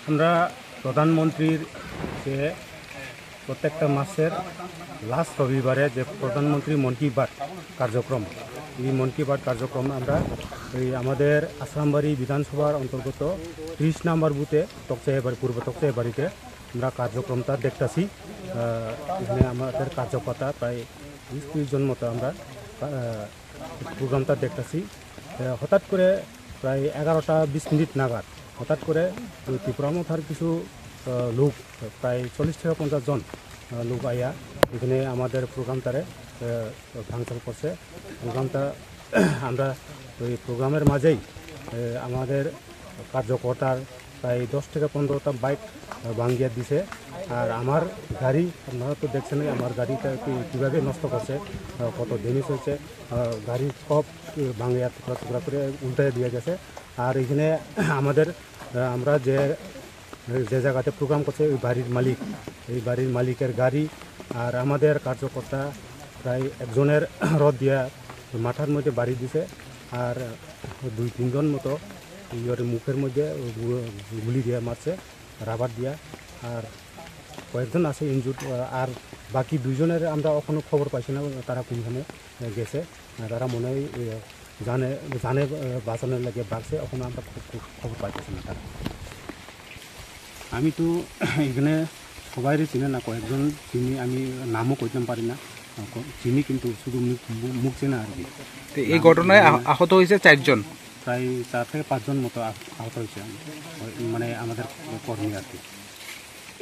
আমরা প্রধানমন্ত্রীর যে প্রত্যেকটা মাসের লাস্ট রবিবারে যে প্রধানমন্ত্রী মন কি বাত কার্যক্রম, এই মন কি বাত কার্যক্রম আমরা এই আমাদের আসামবাড়ি বিধানসভার অন্তর্গত 30 নম্বর বুথে তকচাইবাড়ি পূর্ব তকচাইবাড়িতে আমরা কার্যক্রমটা দেখতেছি। এখানে আমাদের কার্যকর্তা প্রায় 20-30 জন মতো আমরা প্রোগ্রামটা দেখতেছি। হঠাৎ করে প্রায় 11টা 20 মিনিট নাগাদ হঠাৎ করে ত্রিপুরা মথার কিছু লোক প্রায় 40 থেকে 50 জন লোক আইয়া এখানে আমাদের প্রোগ্রামটারে ভাঙচুর করছে। প্রোগ্রামটা আমরা ওই প্রোগ্রামের মাঝেই আমাদের কার্যকর্তার প্রায় 10 থেকে 15টা বাইক ভাঙিয়ে দিছে। আর আমার গাড়ি আপনারা তো দেখছেন আমার গাড়িটা কীভাবে নষ্ট করছে, কত ড্যামেজ হয়েছে, গাড়ি সব ভাঙিয়া টুকরা টুকরা করে উল্টে দিয়ে গেছে। আর এখানে আমাদের আমরা যে জায়গাতে প্রোগ্রাম করছে ওই বাড়ির মালিক, এই বাড়ির মালিকের গাড়ি আর আমাদের কার্যকর্তা প্রায় একজনের রড দিয়া মাথার মধ্যে বাড়ি দিছে। আর 2-3 জন মতো ইয়ের মুখের মধ্যে গুলি দিয়ে মারছে, রাবার দিয়া। আর কয়েকজন আছে ইনজুর্ড। আর বাকি 2 জনের আমরা এখনও খবর পাইছি না তারা কোনখানে গেছে। তারা মনে হয় জানে বাঁচানোর লাগে বাড়ছে, এখনও আমরা খবর পাইতেছি না তারা। আমি তো এখানে সবাই চিনে না, কয়েকজন চিনি, আমি নামও কইতে পারি না, চিনি কিন্তু শুধু মুখ চেনা আর কি। এই ঘটনায় আহত হয়েছে 4 জন, প্রায় 4 থেকে 5 জন মতো আহত হয়েছে, মানে আমাদের কর্মী আর কি।